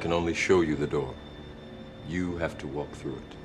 can only show you the door. You have to walk through it.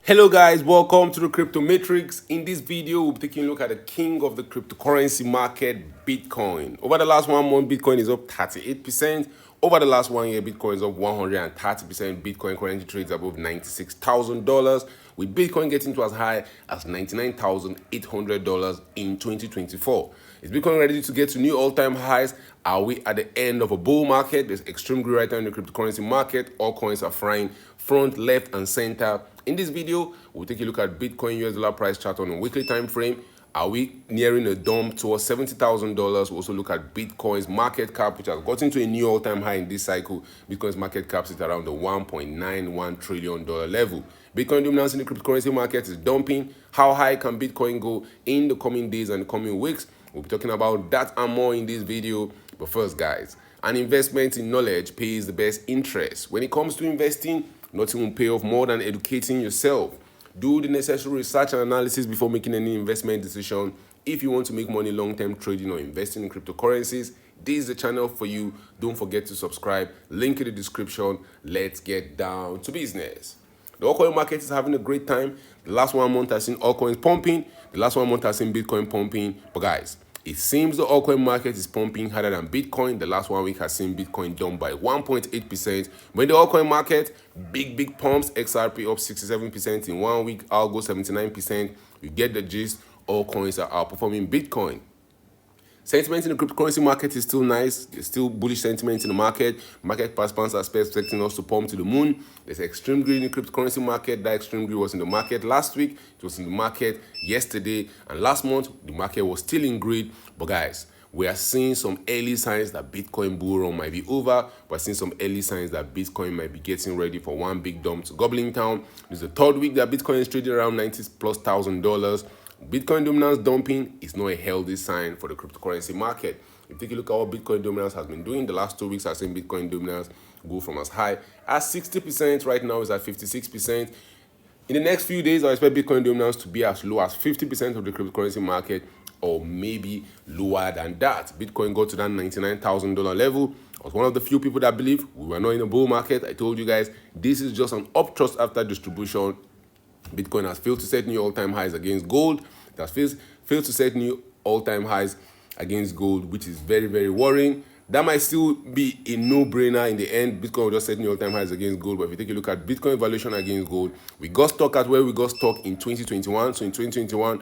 Hello guys, welcome to the Crypto Matrix. In this video, we'll be taking a look at the king of the cryptocurrency market, Bitcoin. Over the last 1 month, Bitcoin is up 38%. Over the last 1 year, Bitcoin is up 130%. Bitcoin currently trades above $96,000, with Bitcoin getting to as high as $99,800 in 2024. Is Bitcoin ready to get to new all-time highs? Are we at the end of a bull market? There's extreme greed right now in the cryptocurrency market. All coins are frying front, left, and center. In this video, we'll take a look at Bitcoin US dollar price chart on a weekly time frame. Are we nearing a dump towards $70,000? We'll also look at Bitcoin's market cap, which has gotten to a new all-time high in this cycle. Bitcoin's market cap is around the $1.91 trillion level. Bitcoin dominance in the cryptocurrency market is dumping. How high can Bitcoin go in the coming days and the coming weeks? We'll be talking about that and more in this video. But first, guys, an investment in knowledge pays the best interest. When it comes to investing, nothing will pay off more than educating yourself. Do the necessary research and analysis before making any investment decision. If you want to make money long-term trading or investing in cryptocurrencies, this is the channel for you. Don't forget to subscribe. Link in the description. Let's get down to business. The altcoin market is having a great time. The last 1 month has seen altcoins pumping. The last 1 month has seen Bitcoin pumping. But guys, it seems the altcoin market is pumping harder than Bitcoin. The last 1 week has seen Bitcoin down by 1.8%. But in the altcoin market, big pumps. XRP up 67% in 1 week. Algo 79%. You get the gist. All coins are outperforming Bitcoin. Sentiment in the cryptocurrency market is still nice. There's still bullish sentiment in the market. Market participants are expecting us to pump to the moon. There's extreme greed in the cryptocurrency market. That extreme greed was in the market last week. It was in the market yesterday. And last month, the market was still in greed. But guys, we are seeing some early signs that Bitcoin bull run might be over. We're seeing some early signs that Bitcoin might be getting ready for one big dump to Goblin Town. This is the third week that Bitcoin is trading around $90,000+. Bitcoin dominance dumping is not a healthy sign for the cryptocurrency market. If you take a look at what Bitcoin dominance has been doing, the last 2 weeks I've seen Bitcoin dominance go from as high as 60%. Right now it's at 56%. In the next few days, I expect Bitcoin dominance to be as low as 50% of the cryptocurrency market, or maybe lower than that. Bitcoin got to that $99,000 level. I was one of the few people that believe we were not in a bull market. I told you guys, this is just an uptrust after distribution. Bitcoin has failed to set new all-time highs against gold. It has failed to set new all-time highs against gold, which is very worrying. That might still be a no-brainer in the end. Bitcoin will just set new all-time highs against gold. But if you take a look at Bitcoin valuation against gold, we got stuck at where we got stuck in 2021. So in 2021,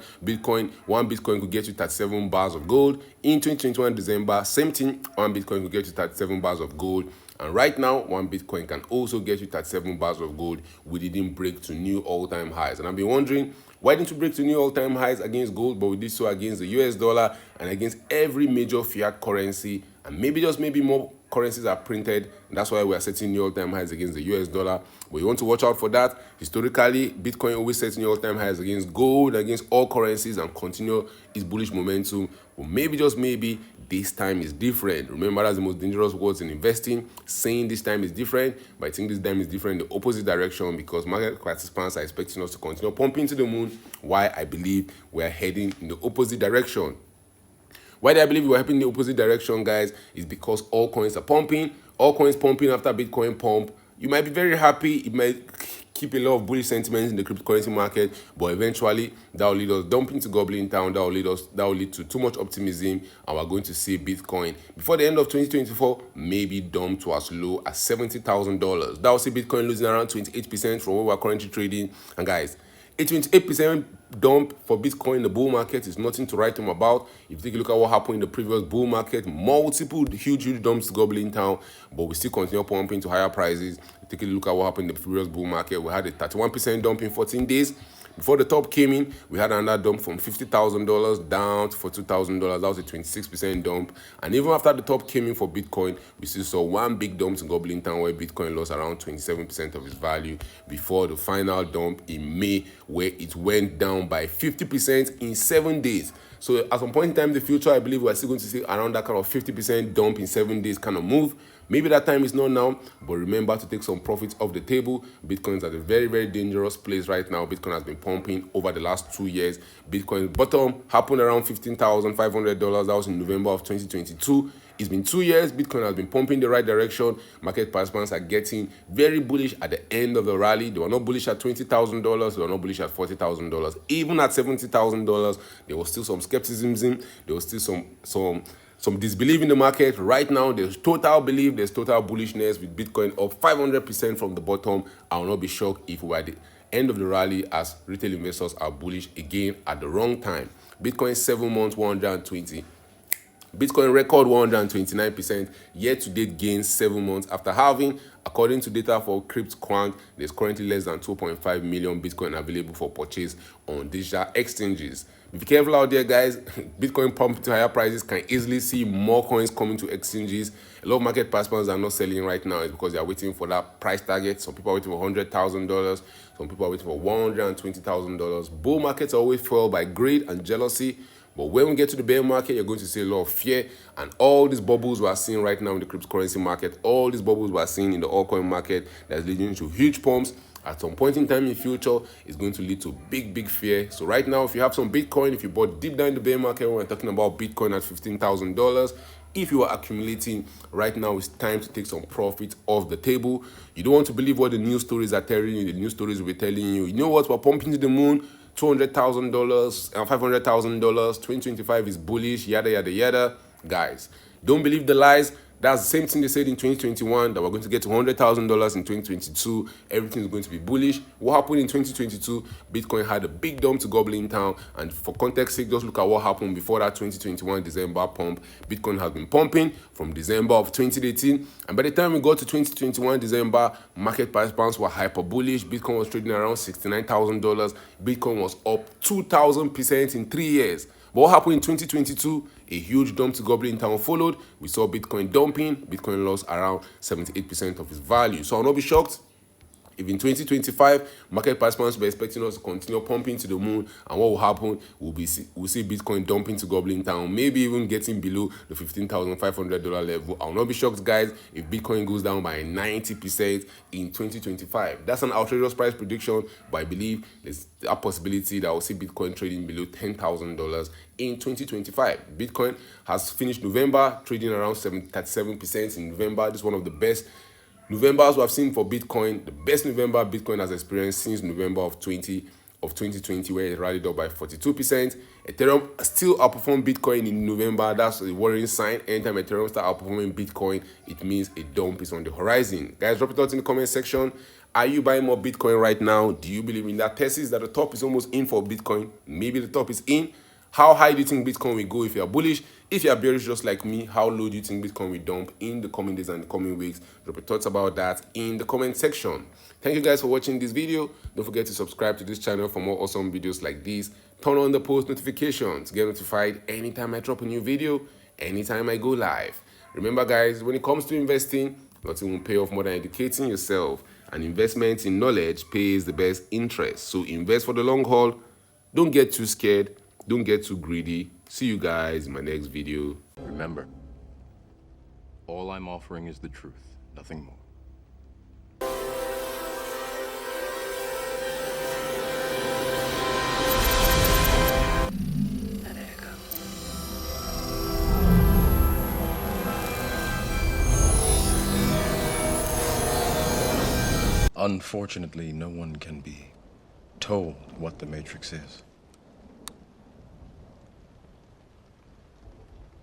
one Bitcoin could get you 37 bars of gold. In 2021 December, same thing, one Bitcoin could get you 37 bars of gold. And right now, one Bitcoin can also get you 37 bars of gold. We didn't break to new all-time highs. And I've been wondering, why didn't we break to new all-time highs against gold, but we did so against the US dollar and against every major fiat currency? And maybe just maybe more currencies are printed. And that's why we are setting new all-time highs against the US dollar. But you want to watch out for that. Historically, Bitcoin always sets new all-time highs against gold, against all currencies, and continue its bullish momentum. But maybe, just maybe, this time is different. Remember, that's the most dangerous words in investing. Saying this time is different, but I think this time is different in the opposite direction, because market participants are expecting us to continue pumping to the moon, why I believe we are heading in the opposite direction. Why do I believe we're heading in the opposite direction, guys, is because all coins are pumping. All coins pumping after Bitcoin pump. You might be very happy. It might keep a lot of bullish sentiments in the cryptocurrency market, but eventually that will lead us dumping to Goblin Town. That will lead to too much optimism, and we're going to see Bitcoin before the end of 2024 maybe dump to as low as $70,000. That will see Bitcoin losing around 28% from where we're currently trading. And guys, a 28% dump for Bitcoin in the bull market is nothing to write home about. If you take a look at what happened in the previous bull market, multiple huge dumps to Goblin Town, but we still continue pumping to higher prices. Take a look at what happened in the previous bull market. We had a 31% dump in 14 days. Before the top came in, we had another dump from $50,000 down to $42,000. That was a 26% dump. And even after the top came in for Bitcoin, we still saw one big dump to Goblin Town where Bitcoin lost around 27% of its value before the final dump in May, where it went down by 50% in 7 days. So at some point in time in the future, I believe we're still going to see around that kind of 50% dump in 7 days kind of move. Maybe that time is not now, but remember to take some profits off the table. Bitcoin's at a very, very dangerous place right now. Bitcoin has been pumping over the last 2 years. Bitcoin's bottom happened around $15,500. That was in November of 2022. It's been 2 years. Bitcoin has been pumping in the right direction. Market participants are getting very bullish at the end of the rally. They were not bullish at $20,000. They were not bullish at $40,000. Even at $70,000, there was still some skepticism. There was still some disbelief in the market. Right now, there's total belief. There's total bullishness with Bitcoin up 500% from the bottom. I will not be shocked if we're at the end of the rally as retail investors are bullish again at the wrong time. Bitcoin 7 months 120. Bitcoin record 129% year-to-date gains 7 months after halving. According to data for cryptocurrecy, there's currently less than 2.5 million Bitcoin available for purchase on digital exchanges. Be careful out there, guys. Bitcoin pump to higher prices can easily see more coins coming to exchanges. A lot of market participants are not selling right now. It's because they are waiting for that price target. Some people are waiting for $100,000. Some people are waiting for $120,000. Bull markets are always fueled by greed and jealousy. But when we get to the bear market, you're going to see a lot of fear. And all these bubbles we are seeing right now in the cryptocurrency market, all these bubbles we are seeing in the altcoin market that's leading to huge pumps. At some point in time in the future, it's going to lead to big fear. So right now, if you have some Bitcoin, if you bought deep down in the bear market, when we're talking about Bitcoin at $15,000, if you are accumulating right now, it's time to take some profit off the table. You don't want to believe what the news stories are telling you. The news stories will be telling you, you know what, we're pumping to the moon. $200,000 and $500,000, 2025 is bullish, yada, yada, yada. Guys, don't believe the lies. That's the same thing they said in 2021, that we're going to get $100,000 in 2022. Everything is going to be bullish. What happened in 2022? Bitcoin had a big dump to Goblin Town. And for context sake, just look at what happened before that 2021 December pump. Bitcoin has been pumping from December of 2018. And by the time we got to 2021 December, market participants were hyper bullish. Bitcoin was trading around $69,000. Bitcoin was up 2,000% in 3 years. But what happened in 2022? A huge dump to Goblin Town followed. We saw Bitcoin dumping. Bitcoin lost around 78% of its value. So I'll not be shocked if in 2025, market participants will be expecting us to continue pumping to the moon. And what will happen? We'll see Bitcoin dumping to Goblin Town, maybe even getting below the $15,500 level. I'll not be shocked, guys, if Bitcoin goes down by 90% in 2025. That's an outrageous price prediction, but I believe there's a possibility that we'll see Bitcoin trading below $10,000 in 2025. Bitcoin has finished November trading around 37% in November. This is one of the best Novembers we have seen for Bitcoin, the best November Bitcoin has experienced since November of 2020, where it rallied up by 42%. Ethereum still outperformed Bitcoin in November. That's a worrying sign. Anytime Ethereum start outperforming Bitcoin, it means a dump is on the horizon. Guys, drop it out in the comment section. Are you buying more Bitcoin right now? Do you believe in that thesis that the top is almost in for Bitcoin? Maybe the top is in. How high do you think Bitcoin will go if you are bullish? If you are bearish just like me, how low do you think Bitcoin will dump in the coming days and the coming weeks? Drop your thoughts about that in the comment section. Thank you guys for watching this video. Don't forget to subscribe to this channel for more awesome videos like this. Turn on the post notifications. Get notified anytime I drop a new video, anytime I go live. Remember guys, when it comes to investing, nothing will pay off more than educating yourself. And investment in knowledge pays the best interest. So invest for the long haul. Don't get too scared. Don't get too greedy. See you guys in my next video. Remember, all I'm offering is the truth, nothing more. Unfortunately, no one can be told what the Matrix is.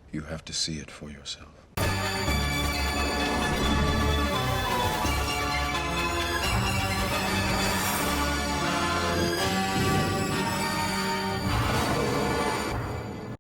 You have to see it for yourself.